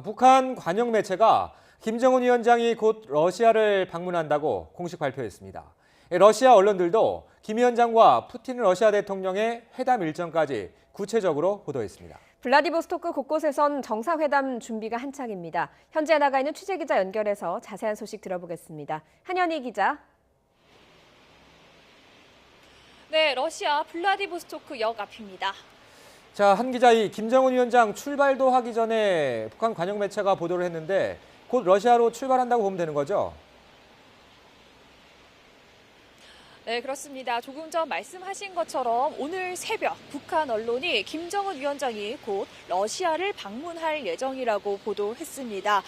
북한 관영 매체가 김정은 위원장이 곧 러시아를 방문한다고 공식 발표했습니다. 러시아 언론들도 김 위원장과 푸틴 러시아 대통령의 회담 일정까지 구체적으로 보도했습니다. 블라디보스토크 곳곳에선 정상회담 준비가 한창입니다. 현지에 나가 있는 취재기자 연결해서 자세한 소식 들어보겠습니다. 한현희 기자. 네, 러시아 블라디보스토크 역 앞입니다. 자, 한 기자, 이 김정은 위원장 출발도 하기 전에 북한 관영 매체가 보도를 했는데 곧 러시아로 출발한다고 보면 되는 거죠? 네, 그렇습니다. 조금 전 말씀하신 것처럼 오늘 새벽 북한 언론이 김정은 위원장이 곧 러시아를 방문할 예정이라고 보도했습니다.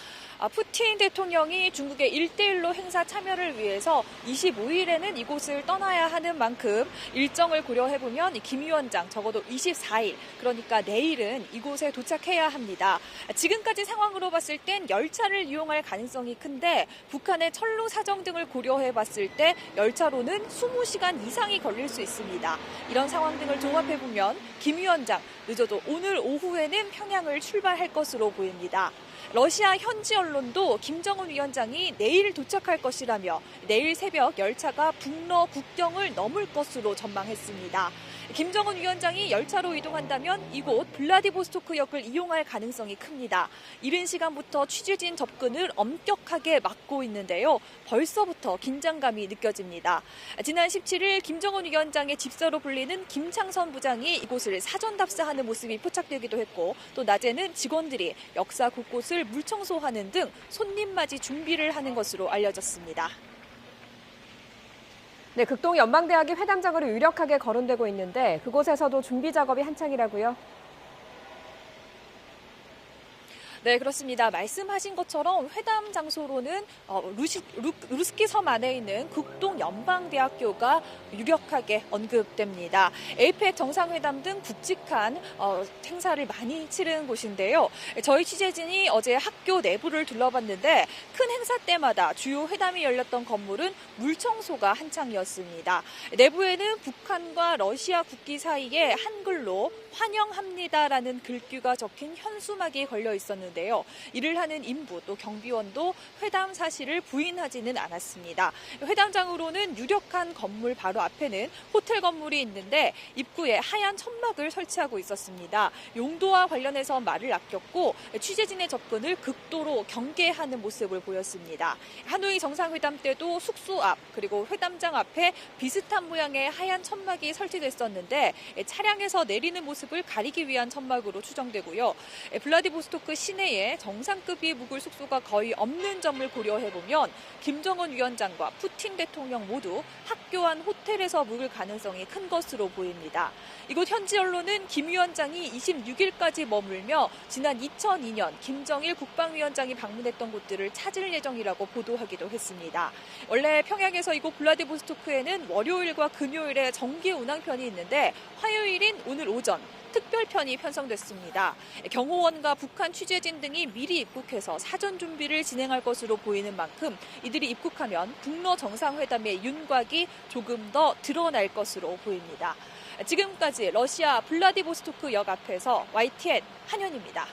푸틴 대통령이 중국의 1대1로 행사 참여를 위해서 25일에는 이곳을 떠나야 하는 만큼 일정을 고려해보면 김 위원장 적어도 24일, 그러니까 내일은 이곳에 도착해야 합니다. 지금까지 상황으로 봤을 땐 열차를 이용할 가능성이 큰데 북한의 철로 사정 등을 고려해봤을 때 열차로는 20시간 이상이 걸릴 수 있습니다. 이런 상황 등을 종합해보면 김 위원장 늦어도 오늘 오후에는 평양을 출발할 것으로 보입니다. 러시아 현지 언론도 김정은 위원장이 내일 도착할 것이라며 내일 새벽 열차가 북러 국경을 넘을 것으로 전망했습니다. 김정은 위원장이 열차로 이동한다면 이곳 블라디보스토크 역을 이용할 가능성이 큽니다. 이른 시간부터 취재진 접근을 엄격하게 막고 있는데요. 벌써부터 긴장감이 느껴집니다. 지난 17일 김정은 위원장의 집사로 불리는 김창선 부장이 이곳을 사전 답사하는 모습이 포착되기도 했고, 또 낮에는 직원들이 역사 곳곳을 물청소하는 등 손님 맞이 준비를 하는 것으로 알려졌습니다. 네, 극동 연방대학이 회담장으로 유력하게 거론되고 있는데 그곳에서도 준비 작업이 한창이라고요? 네, 그렇습니다. 말씀하신 것처럼 회담 장소로는 루스키 섬 안에 있는 극동 연방대학교가 유력하게 언급됩니다. 에이펙 정상회담 등 굵직한 행사를 많이 치르는 곳인데요. 저희 취재진이 어제 학교 내부를 둘러봤는데 큰 행사 때마다 주요 회담이 열렸던 건물은 물청소가 한창이었습니다. 내부에는 북한과 러시아 국기 사이에 한글로 환영합니다라는 글귀가 적힌 현수막이 걸려 있었는데요. 일을 하는 인부 또 경비원도 회담 사실을 부인하지는 않았습니다. 회담장으로는 유력한 건물 바로 앞에는 호텔 건물이 있는데 입구에 하얀 천막을 설치하고 있었습니다. 용도와 관련해서 말을 아꼈고 취재진의 접근을 극도로 경계하는 모습을 보였습니다. 하노이 정상회담 때도 숙소 앞 그리고 회담장 앞에 비슷한 모양의 하얀 천막이 설치됐었는데 차량에서 내리는 모습을 가리기 위한 천막으로 추정되고요. 블라디보스토크 시내에 정상급의 묵을 숙소가 거의 없는 점을 고려해보면 김정은 위원장과 푸틴 대통령 모두 학교 안 호텔에서 묵을 가능성이 큰 것으로 보입니다. 이곳 현지 언론은 김 위원장이 26일까지 머물며 지난 2002년 김정일 국방위원장이 방문했던 곳들을 찾을 예정이라고 보도하기도 했습니다. 원래 평양에서 이곳 블라디보스토크에는 월요일과 금요일에 정기 운항편이 있는데 화요일인 오늘 오전 특별편이 편성됐습니다. 경호원과 북한 취재진 등이 미리 입국해서 사전 준비를 진행할 것으로 보이는 만큼 이들이 입국하면 북러 정상회담의 윤곽이 조금 더 드러날 것으로 보입니다. 지금까지 러시아 블라디보스토크 역 앞에서 YTN 한현입니다.